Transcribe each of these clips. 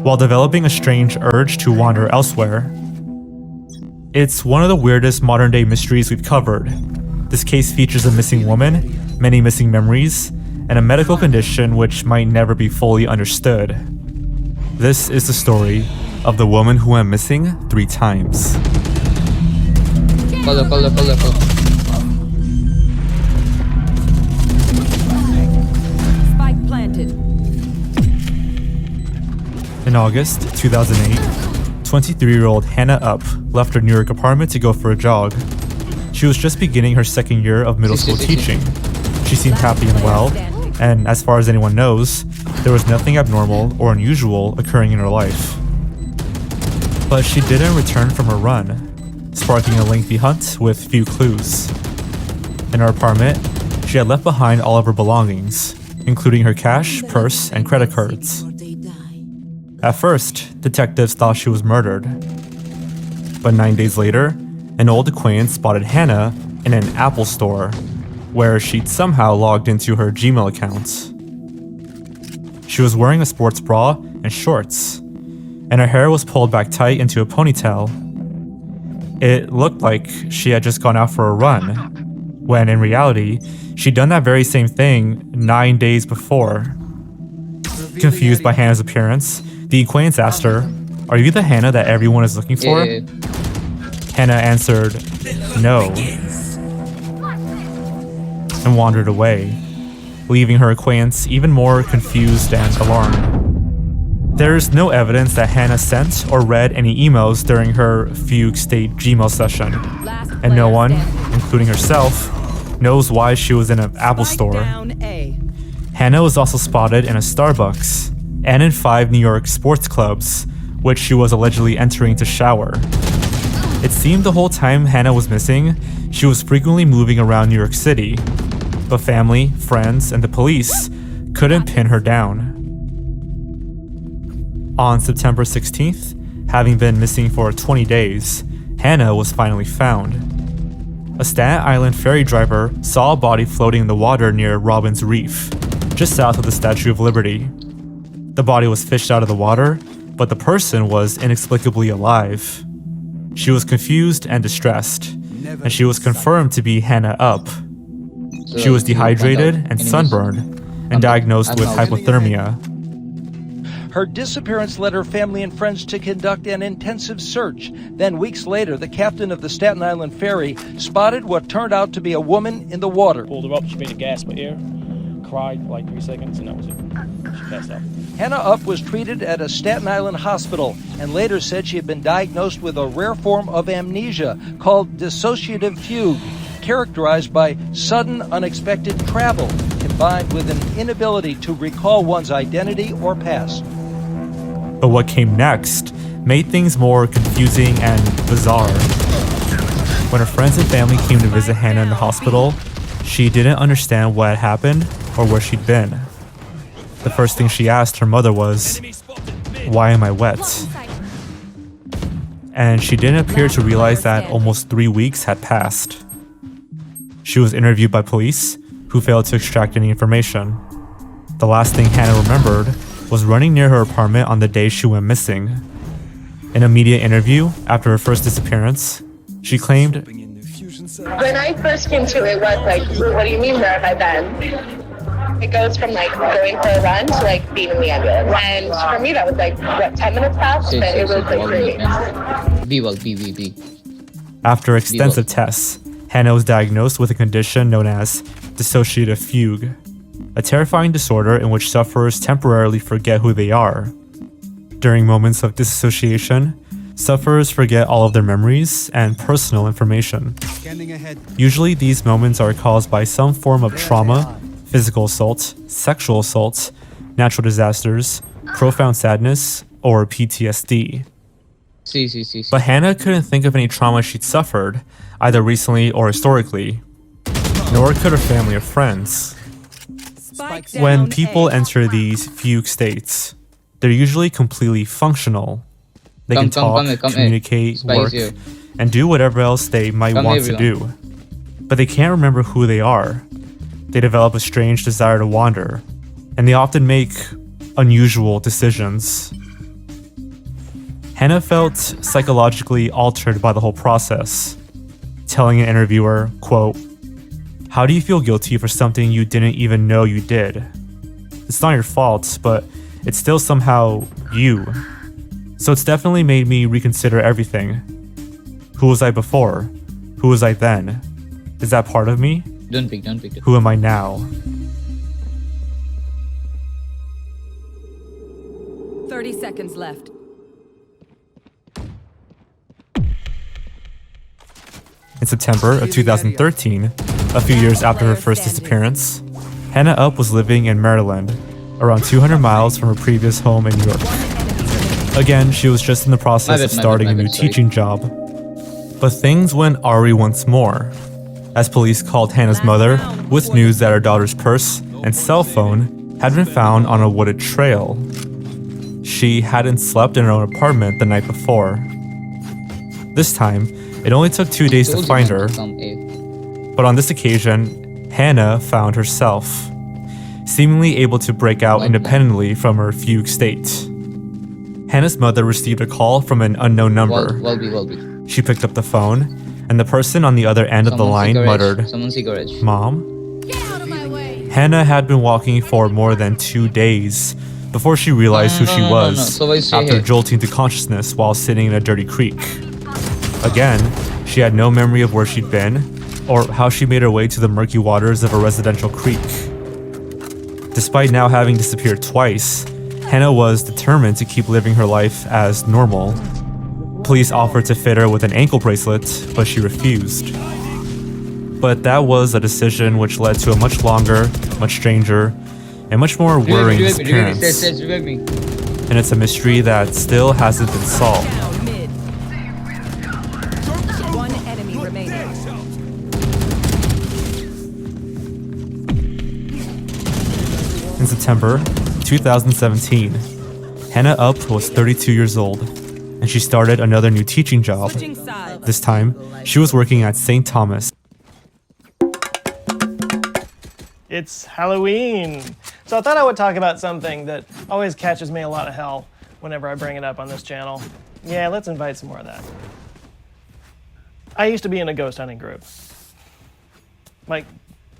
while developing a strange urge to wander elsewhere. It's one of the weirdest modern-day mysteries we've covered. This case features a missing woman, many missing memories, and a medical condition which might never be fully understood. This is the story of the woman who went missing 3 times. Follow. Spike planted. In August 2008, 23-year-old Hannah Up left her New York apartment to go for a jog. She was just beginning her 2nd year of middle school teaching. She seemed happy and well, and as far as anyone knows, there was nothing abnormal or unusual occurring in her life. But she didn't return from her run, sparking a lengthy hunt with few clues. In her apartment, she had left behind all of her belongings, including her cash, purse, and credit cards. At first, detectives thought she was murdered. But 9 days later, an old acquaintance spotted Hannah in an Apple store, where she'd somehow logged into her Gmail account. She was wearing a sports bra and shorts, and her hair was pulled back tight into a ponytail. It looked like she had just gone out for a run, when in reality, she'd done that very same thing 9 days before. Confused by Hannah's appearance, the acquaintance asked her, "Are you the Hannah that everyone is looking for?" Yeah. Hannah answered, "No," and wandered away, leaving her acquaintance even more confused and alarmed. There is no evidence that Hannah sent or read any emails during her fugue state Gmail session, and no one, including herself, knows why she was in an Apple store. Hannah was also spotted in a Starbucks and in 5 New York sports clubs, which she was allegedly entering to shower. It seemed the whole time Hannah was missing, she was frequently moving around New York City, but family, friends, and the police couldn't pin her down. On September 16th, having been missing for 20 days, Hannah was finally found. A Staten Island ferry driver saw a body floating in the water near Robbins Reef, just south of the Statue of Liberty. The body was fished out of the water, but the person was inexplicably alive. She was confused and distressed, and she was confirmed to be Hannah Up. She was dehydrated and sunburned, and diagnosed with hypothermia. Her disappearance led her family and friends to conduct an intensive search. Then weeks later, the captain of the Staten Island ferry spotted what turned out to be a woman in the water. Pulled her up, she made a gasp of air, cried for like 3 seconds, and that was it. She passed out. Hannah Up was treated at a Staten Island hospital and later said she had been diagnosed with a rare form of amnesia called dissociative fugue, characterized by sudden, unexpected travel combined with an inability to recall one's identity or past. But what came next made things more confusing and bizarre. When her friends and family came to visit Hannah in the hospital, she didn't understand what had happened or where she'd been. The first thing she asked her mother was, "Why am I wet?" And she didn't appear to realize that almost 3 weeks had passed. She was interviewed by police, who failed to extract any information. The last thing Hannah remembered was running near her apartment on the day she went missing. In a media interview after her first disappearance, she claimed, "When I first came to, it was like, what do you mean, where have I been?" It goes from like going for a run to like being in the ambulance. And for me, that was like, what, 10 minutes past? But it was like 3 weeks. After extensive tests, Hannah was diagnosed with a condition known as dissociative fugue, a terrifying disorder in which sufferers temporarily forget who they are. During moments of dissociation, sufferers forget all of their memories and personal information. Usually these moments are caused by some form of trauma, physical assault, sexual assault, natural disasters, profound sadness, or PTSD. But Hannah couldn't think of any trauma she'd suffered, either recently or historically, nor could her family or friends. When people enter these fugue states, they're usually completely functional. They can talk, communicate, work, and do whatever else they might want to do. But they can't remember who they are. They develop a strange desire to wander, and they often make unusual decisions. Hannah felt psychologically altered by the whole process, telling an interviewer, quote, "How do you feel guilty for something you didn't even know you did? It's not your fault, but it's still somehow you. So it's definitely made me reconsider everything. Who was I before? Who was I then? Is that part of me? Don't pick. Who am I now?" 30 seconds left. In September of 2013, a few years after her first disappearance, Hannah Up was living in Maryland, around 200 miles from her previous home in New York. Again, she was just in the process of starting a new teaching job. But things went awry once more, as police called Hannah's mother with news that her daughter's purse and cell phone had been found on a wooded trail. She hadn't slept in her own apartment the night before. This time, it only took 2 days to find her, but on this occasion, Hannah found herself, seemingly able to break out independently from her fugue state. Hannah's mother received a call from an unknown number. She picked up the phone, and the person on the other end of the line muttered, "Mom?" Hannah had been walking for more than 2 days before she realized who she was after jolting to consciousness while sitting in a dirty creek. Again, she had no memory of where she'd been or how she made her way to the murky waters of a residential creek. Despite now having disappeared twice, Hannah was determined to keep living her life as normal. Police offered to fit her with an ankle bracelet, but she refused. But that was a decision which led to a much longer, much stranger, and much more worrying disappearance. And it's a mystery that still hasn't been solved. Down mid. One enemy remaining. In September 2017, Hannah Up was 32 years old, and she started another new teaching job. Switching sides. This time, she was working at St. Thomas. It's Halloween. So I thought I would talk about something that always catches me a lot of hell whenever I bring it up on this channel. Yeah, let's invite some more of that. I used to be in a ghost hunting group. Like,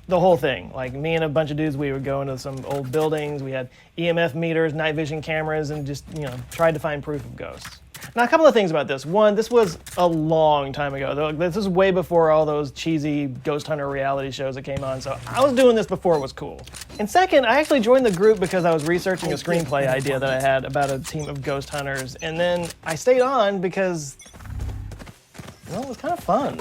the whole thing. Like, me and a bunch of dudes, we would go into some old buildings. We had EMF meters, night vision cameras, and just, tried to find proof of ghosts. Now, a couple of things about this. One, this was a long time ago. This is way before all those cheesy ghost hunter reality shows that came on, so I was doing this before it was cool. And second, I actually joined the group because I was researching a screenplay idea that I had about a team of ghost hunters, and then I stayed on because, it was kind of fun.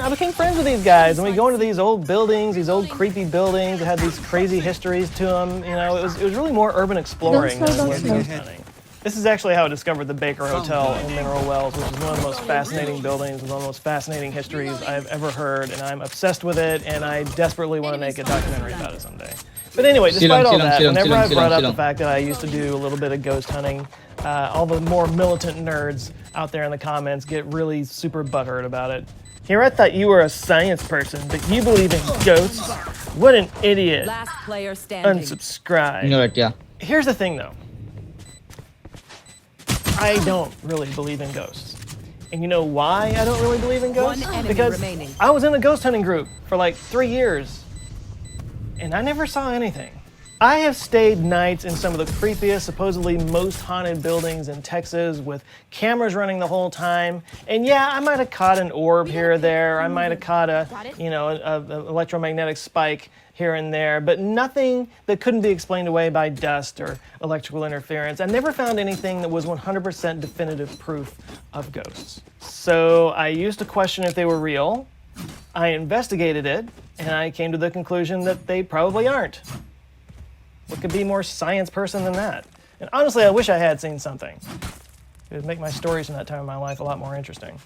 I became friends with these guys, and we go into these old buildings, these old creepy buildings that had these crazy histories to them. It was really more urban exploring than it was ghost hunting. This is actually how I discovered the Baker Hotel in Mineral Wells, which is one of the most fascinating buildings with one of the most fascinating histories I've ever heard, and I'm obsessed with it, and I desperately want to make a documentary about it someday. But anyway, despite all that, whenever I brought up the fact that I used to do a little bit of ghost hunting, all the more militant nerds out there in the comments get really super butthurt about it. Here, I thought you were a science person, but you believe in ghosts? What an idiot. Last player standing. Unsubscribe. Here's the thing, though. I don't really believe in ghosts. And you know why I don't really believe in ghosts? One enemy Because remaining. I was in a ghost hunting group for like 3 years, and I never saw anything. I have stayed nights in some of the creepiest, supposedly most haunted buildings in Texas with cameras running the whole time. And yeah, I might have caught an orb here or there. I might have caught a electromagnetic spike here and there, but nothing that couldn't be explained away by dust or electrical interference. I never found anything that was 100% definitive proof of ghosts. So I used to question if they were real. I investigated it, and I came to the conclusion that they probably aren't. What could be more science person than that? And honestly, I wish I had seen something. It would make my stories from that time of my life a lot more interesting.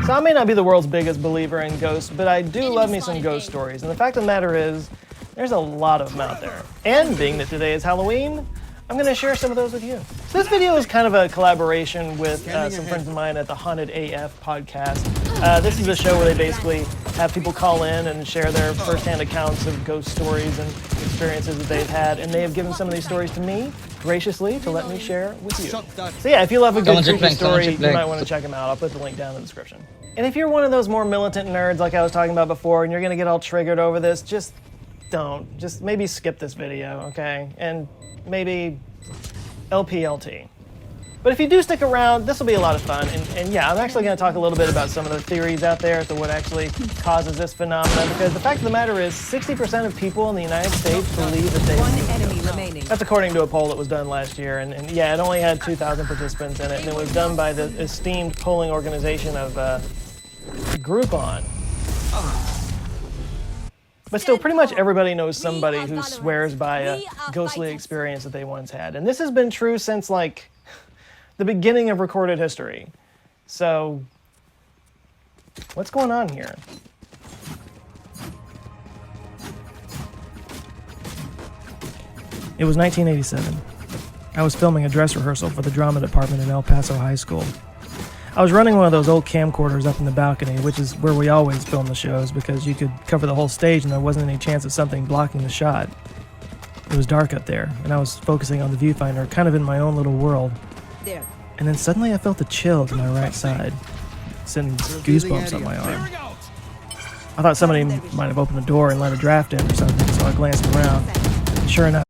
So I may not be the world's biggest believer in ghosts, but I do love me some ghost stories. And the fact of the matter is, there's a lot of them out there. And being that today is Halloween, I'm going to share some of those with you. So this video is kind of a collaboration with some friends of mine at the Haunted AF podcast. This is a show where they basically have people call in and share their first-hand accounts of ghost stories and experiences that they've had, and they have given some of these stories to me graciously to let me share with you. So yeah, if you love a good creepy story, you might want to check them out. I'll put the link down in the description. And if you're one of those more militant nerds like I was talking about before, and you're gonna get all triggered over this, just don't. Just maybe skip this video, okay? And maybe LPLT. But if you do stick around, this will be a lot of fun. And yeah, I'm actually going to talk a little bit about some of the theories out there as to what actually causes this phenomenon. Because the fact of the matter is, 60% of people in the United States believe that they... One enemy remaining. That's according to a poll that was done last year. And yeah, it only had 2,000 participants in it. And it was done by the esteemed polling organization of Groupon. But still, pretty much everybody knows somebody who swears by a ghostly experience that they once had. And this has been true since, like, the beginning of recorded history. So, what's going on here? It was 1987. I was filming a dress rehearsal for the drama department in El Paso High School. I was running one of those old camcorders up in the balcony, which is where we always film the shows because you could cover the whole stage and there wasn't any chance of something blocking the shot. It was dark up there, and I was focusing on the viewfinder, kind of in my own little world. There. And then suddenly I felt a chill to my right side, sending goosebumps on my arm. I thought somebody might have opened the door and let a draft in or something, so I glanced around. Sure enough,